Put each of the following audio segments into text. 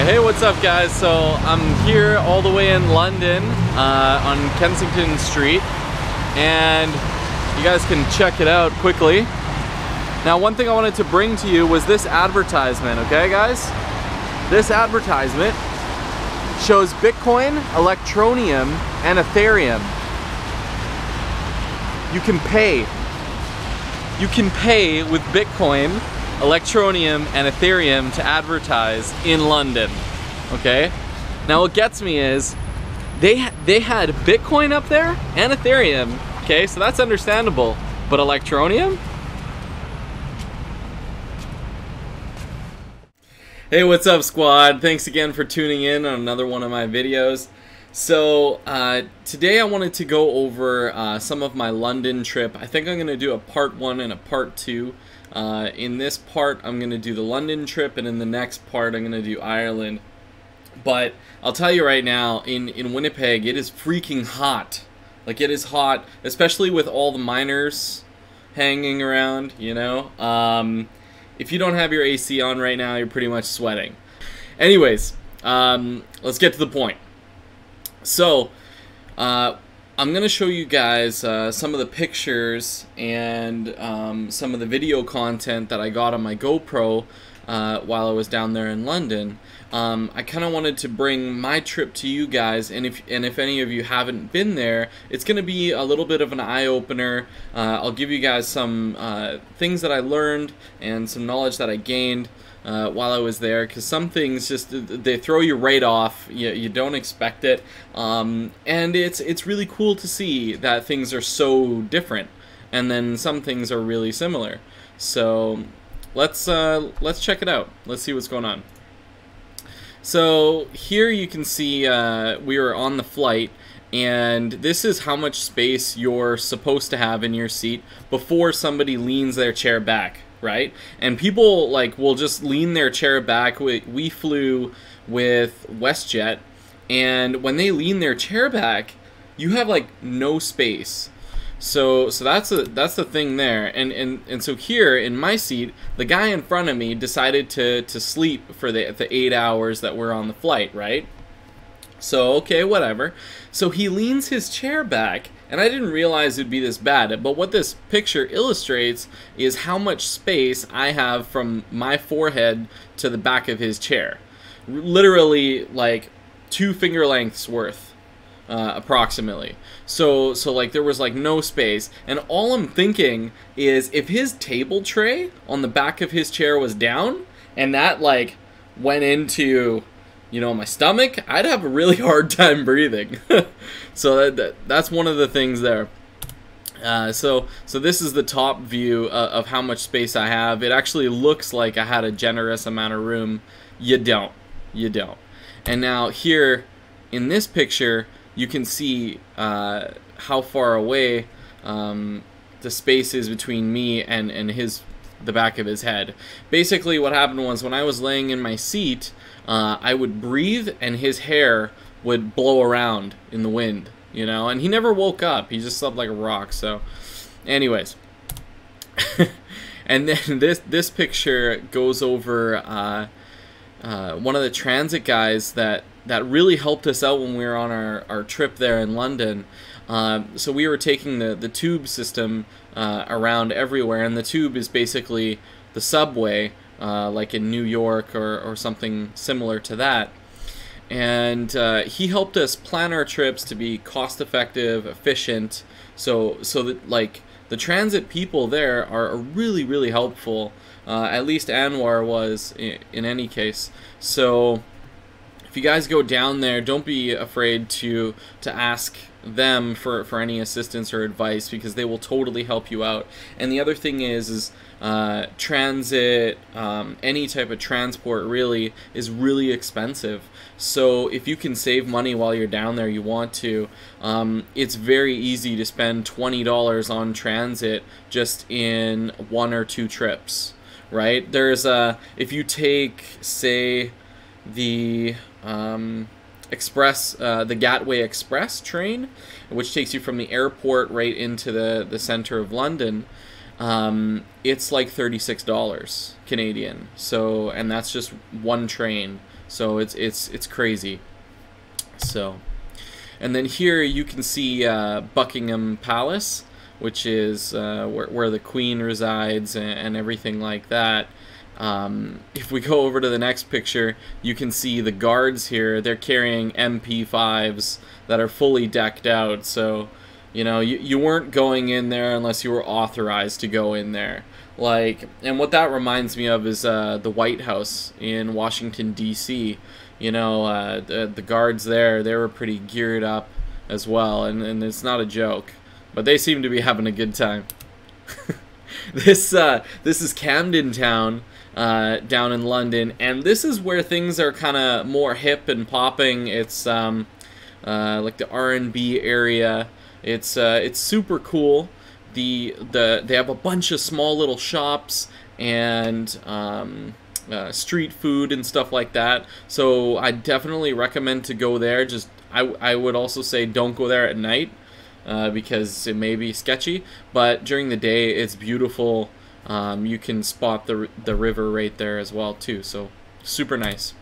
Hey, what's up guys? So I'm here all the way in London on Kensington Street, and you guys can check it out quickly. Now, one thing I wanted to bring to you was this advertisement, okay guys? This advertisement shows Bitcoin, Electroneum, and Ethereum. You can pay with Bitcoin, Electroneum, and Ethereum to advertise in London, okay? Now what gets me is they had Bitcoin up there and Ethereum, okay? So that's understandable, but Electroneum? Hey, what's up squad? Thanks again for tuning in on another one of my videos. So today I wanted to go over some of my London trip. I think I'm going to do a part 1 and a part 2. In this part I'm going to do the London trip, and in the next part I'm going to do Ireland. But I'll tell you right now, in Winnipeg it is freaking hot. Like, it is hot, especially with all the miners hanging around, you know. If you don't have your AC on right now, you're pretty much sweating. Anyways, let's get to the point. So, I'm going to show you guys some of the pictures and some of the video content that I got on my GoPro while I was down there in London. I kind of wanted to bring my trip to you guys, and if any of you haven't been there, it's going to be a little bit of an eye-opener. I'll give you guys some things that I learned and some knowledge that I gained while I was there, because some things just, they throw you right off. You don't expect it, and it's really cool to see that things are so different, and then some things are really similar. So let's check it out. Let's see what's going on. So here you can see we were on the flight, and this is how much space you're supposed to have in your seat before somebody leans their chair back, right? And people will just lean their chair back. We flew with WestJet, and when they lean their chair back, you have no space. So that's the thing there, and so here in my seat, the guy in front of me decided to sleep for the 8 hours that we're on the flight, right? So okay, whatever. So he leans his chair back, and I didn't realize it'd be this bad. But what this picture illustrates is how much space I have from my forehead to the back of his chair. Literally 2 finger lengths worth. Approximately. So there was no space, and all I'm thinking is if his table tray on the back of his chair was down and that went into, you know, my stomach, I'd have a really hard time breathing. So that's one of the things there. So this is the top view of how much space I have. It actually looks like I had a generous amount of room. You don't. And now here in this picture, you can see how far away the space is between me and the back of his head. Basically what happened was, when I was laying in my seat, I would breathe and his hair would blow around in the wind, you know, and he never woke up. He just slept like a rock. So anyways, and then this picture goes over one of the transit guys that really helped us out when we were on our trip there in London. So we were taking the tube system around everywhere, and the tube is basically the subway, like in New York or something similar to that. And he helped us plan our trips to be cost-effective, efficient, so that the transit people there are really, really helpful. At least Anwar was in any case. So if you guys go down there, don't be afraid to ask them for any assistance or advice, because they will totally help you out. And the other thing is transit, any type of transport really is really expensive. So if you can save money while you're down there, you want to. It's very easy to spend $20 on transit just in 1 or 2 trips, right? There's if you take, say, the the Gateway Express train, which takes you from the airport right into the center of London, it's like $36 Canadian. So, and that's just one train. So it's crazy. So, and then here you can see Buckingham Palace, which is where the Queen resides and everything like that. If we go over to the next picture, you can see the guards here. They're carrying MP5s that are fully decked out. So, you know, you weren't going in there unless you were authorized to go in there. Like, and what that reminds me of is the White House in Washington, D.C. You know, the guards there, they were pretty geared up as well, and it's not a joke. But they seem to be having a good time. This is Camden Town, down in London, and this is where things are kind of more hip and popping. It's like the R&B area. It's super cool. They have a bunch of small little shops and street food and stuff like that. So I definitely recommend to go there. Just I would also say don't go there at night. Because it may be sketchy, but during the day it's beautiful. You can spot the river right there as well too, so super nice.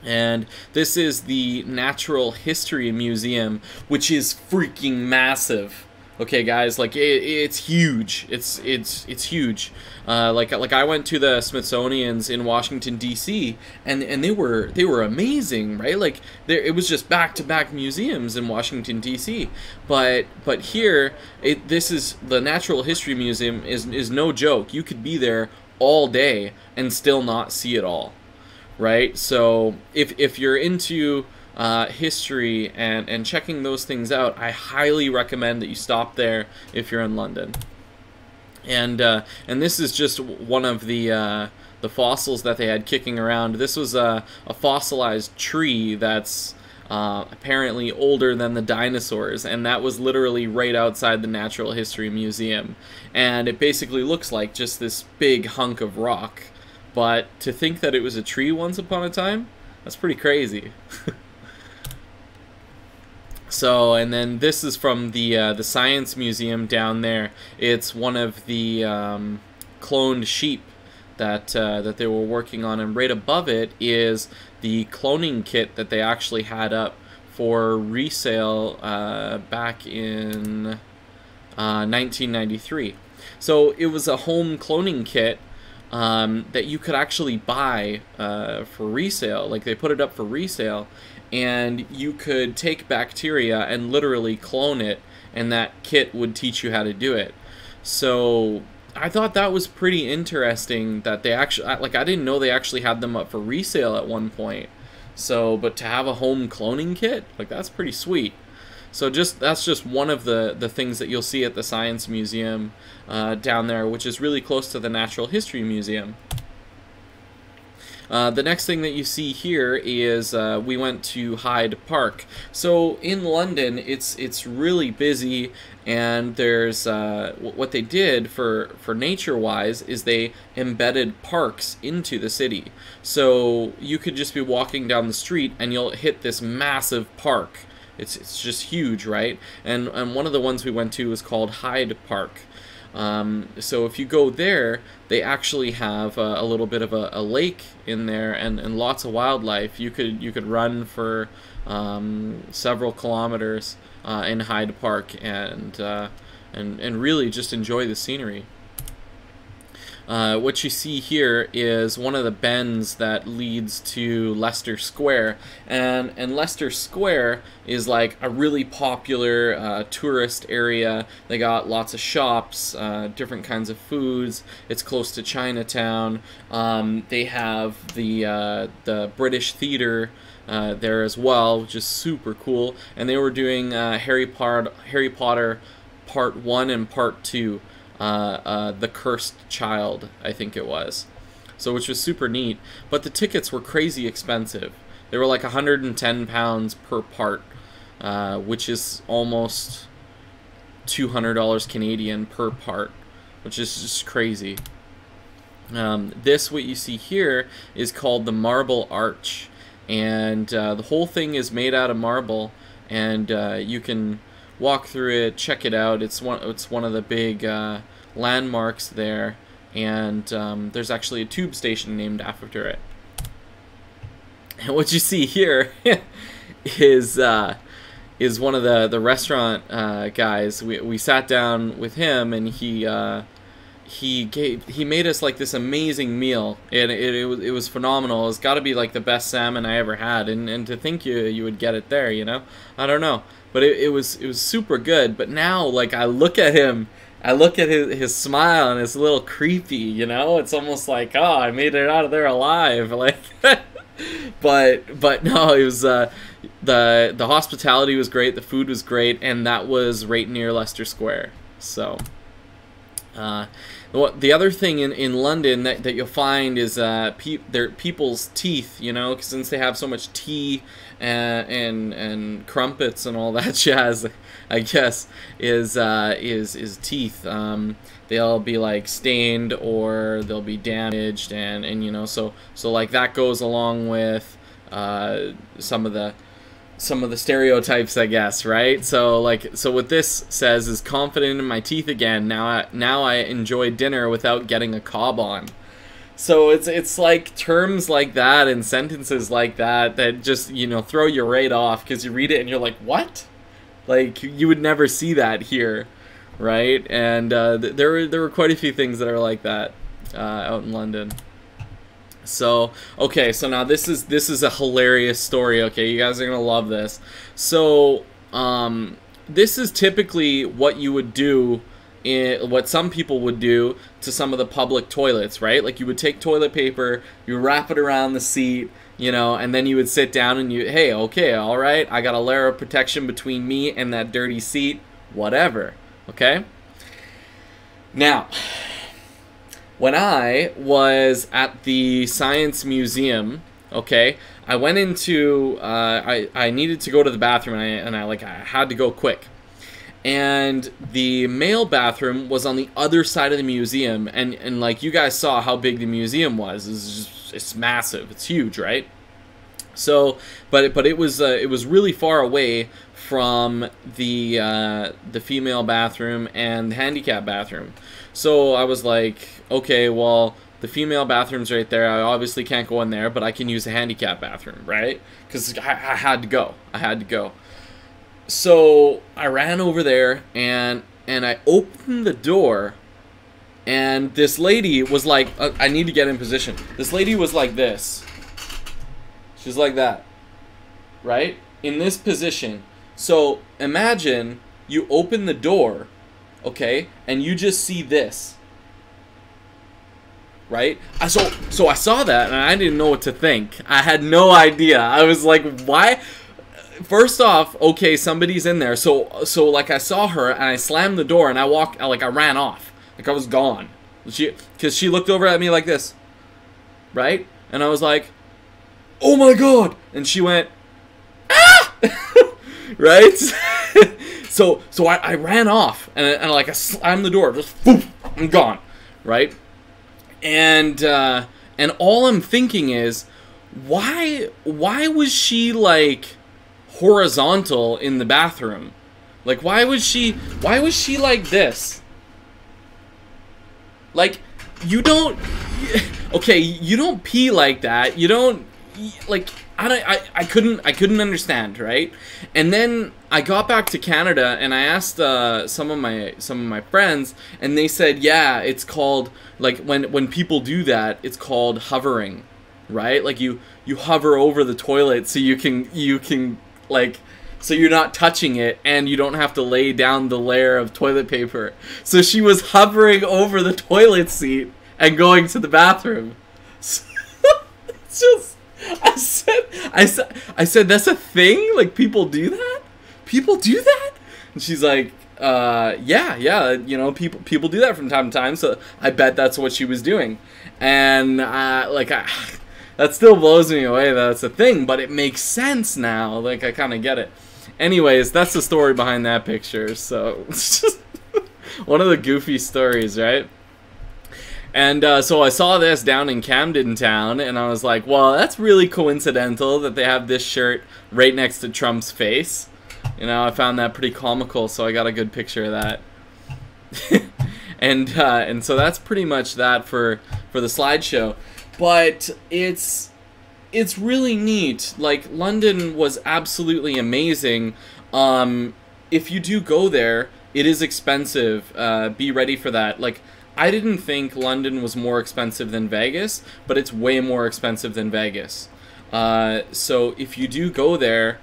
And this is the Natural History Museum, which is freaking massive. Okay, guys, like it's huge. It's huge. Like I went to the Smithsonian's in Washington D.C. and they were amazing, right? Like it was just back-to-back museums in Washington D.C. But here this is the Natural History Museum is no joke. You could be there all day and still not see it all, right? So if you're into history and checking those things out, I highly recommend that you stop there if you're in London. And this is just one of the fossils that they had kicking around. This was a fossilized tree that's apparently older than the dinosaurs, and that was literally right outside the Natural History Museum. And it basically looks like just this big hunk of rock. But to think that it was a tree once upon a time, that's pretty crazy. So, and then this is from the Science Museum down there. It's one of the cloned sheep that they were working on, and right above it is the cloning kit that they actually had up for resale back in 1993. So it was a home cloning kit that you could actually buy for resale. Like they put it up for resale, and you could take bacteria and literally clone it, and that kit would teach you how to do it. So I thought that was pretty interesting that they actually, like, I didn't know they actually had them up for resale at one point. So, but to have a home cloning kit, like, that's pretty sweet. So that's just one of the things that you'll see at the Science Museum down there, which is really close to the Natural History Museum. The next thing that you see here is we went to Hyde Park. So in London, it's really busy, and there's what they did for nature-wise is they embedded parks into the city. So you could just be walking down the street and you'll hit this massive park. It's just huge, right? And one of the ones we went to was called Hyde Park. So if you go there, they actually have a little bit of a lake in there and lots of wildlife. You could run for several kilometers in Hyde Park and really just enjoy the scenery. What you see here is one of the bends that leads to Leicester Square, and Leicester Square is like a really popular tourist area. They got lots of shops, different kinds of foods. It's close to Chinatown. They have the British Theatre there as well, which is super cool. And they were doing Harry Potter Part 1 and Part 2. The Cursed Child, I think it was. So, which was super neat. But the tickets were crazy expensive. They were like £110 per part, which is almost $200 Canadian per part, which is just crazy. What you see here is called the Marble Arch, and the whole thing is made out of marble, and you can walk through it, check it out. It's one of the big landmarks there, and there's actually a tube station named after it. And what you see here is one of the restaurant guys. We sat down with him, and he made us like this amazing meal, and it was phenomenal. It's got to be like the best salmon I ever had, and to think you would get it there, you know, I don't know, but it was super good. But now, like, I look at him, I look at his smile, and it's a little creepy, you know. It's almost like, oh, I made it out of there alive, like. But no, it was the hospitality was great, the food was great, and that was right near Leicester Square. So the other thing in London that you'll find is people's teeth, you know, 'cause since they have so much tea and crumpets and all that jazz, I guess, is teeth. They'll be like stained or they'll be damaged, and you know, so like that goes along with some of the stereotypes, I guess, right? So what this says is, confident in my teeth again. Now I enjoy dinner without getting a cob on. So it's like terms like that and sentences like that just, you know, throw you right off, because you read it and you're like, what? Like, you would never see that here, right? And there were quite a few things that are like that out in London. So okay, so now this is a hilarious story. Okay, you guys are gonna love this. So this is typically what you would do, what some people would do to some of the public toilets, right? Like, you would take toilet paper, you wrap it around the seat, you know, and then you would sit down and hey, okay, all right, I got a layer of protection between me and that dirty seat, whatever, okay? Now, when I was at the Science Museum, okay, I went into, I needed to go to the bathroom, and I had to go quick. And the male bathroom was on the other side of the museum, and like, you guys saw how big the museum was. It's massive. It's huge, right? So, but it was really far away from the female bathroom and the handicap bathroom. So I was like, okay, well, the female bathroom's right there. I obviously can't go in there, but I can use the handicap bathroom, right? Because I had to go. I had to go. So I ran over there, and I opened the door, and this lady was like, I need to get in position. This lady was like this. She's like that, right? In this position. So imagine you open the door, okay, and you just see this, right? So I saw that, and I didn't know what to think. I had no idea. I was like, why? First off, okay, somebody's in there. So like, I saw her, and I slammed the door, and I ran off. Like, I was gone. Because she looked over at me like this, right? And I was like, oh my god! And she went, ah! Right? So I ran off, and like, I slammed the door, just poof, I'm gone, right? And all I'm thinking is, why was she like horizontal in the bathroom? Like, why was she like this? Like, you don't, okay, you don't pee like that. You don't, like, I couldn't understand, right? And then I got back to Canada, and I asked some of my friends, and they said, yeah, it's called, like, when people do that, it's called hovering, right? Like, you hover over the toilet so you can like, so you're not touching it, and you don't have to lay down the layer of toilet paper. So she was hovering over the toilet seat and going to the bathroom. So, it's just, I said, that's a thing? Like, people do that? People do that? And she's like, yeah, you know, people do that from time to time, so I bet that's what she was doing. And, that still blows me away that that's a thing, but it makes sense now. Like, I kind of get it. Anyways, that's the story behind that picture. So, it's just one of the goofy stories, right? And so I saw this down in Camden Town, and I was like, well, that's really coincidental that they have this shirt right next to Trump's face. You know, I found that pretty comical, so I got a good picture of that. And so that's pretty much that for the slideshow. But it's it's really neat. Like, London was absolutely amazing. If you do go there, it is expensive. Be ready for that. Like, I didn't think London was more expensive than Vegas, but it's way more expensive than Vegas. So if you do go there,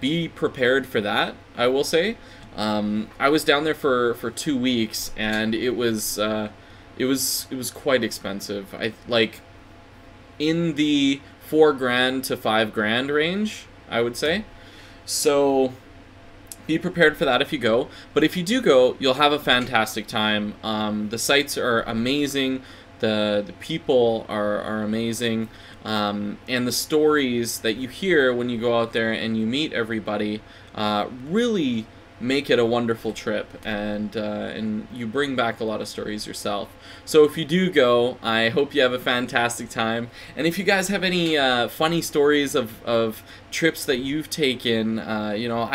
be prepared for that, I will say. I was down there for 2 weeks, and it was quite expensive. Like, in the $4,000 to $5,000 range, I would say. So be prepared for that if you go. But if you do go, you'll have a fantastic time. The sights are amazing. The people are amazing. And the stories that you hear when you go out there and you meet everybody really make it a wonderful trip, and you bring back a lot of stories yourself. So if you do go, I hope you have a fantastic time. And if you guys have any funny stories of trips that you've taken, you know,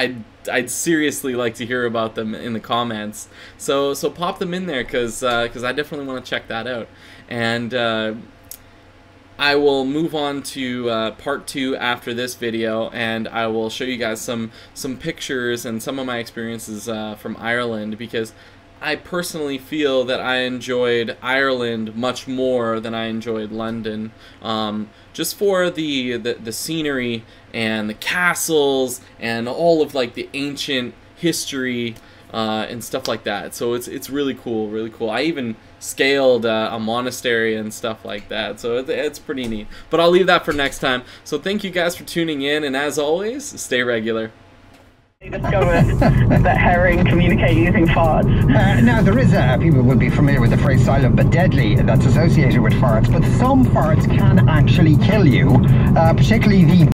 I'd seriously like to hear about them in the comments. So pop them in there, because I definitely want to check that out. And I will move on to part 2 after this video, and I will show you guys some pictures and some of my experiences from Ireland, because I personally feel that I enjoyed Ireland much more than I enjoyed London, just for the scenery and the castles and all of, like, the ancient history and stuff like that. So it's really cool, really cool. I even scaled a monastery and stuff like that, so it's pretty neat. But I'll leave that for next time. So thank you guys for tuning in, and as always, stay regular. They discovered that herring communicate using farts. Now, there is people will be familiar with the phrase silent but deadly that's associated with farts, but some farts can actually kill you, particularly the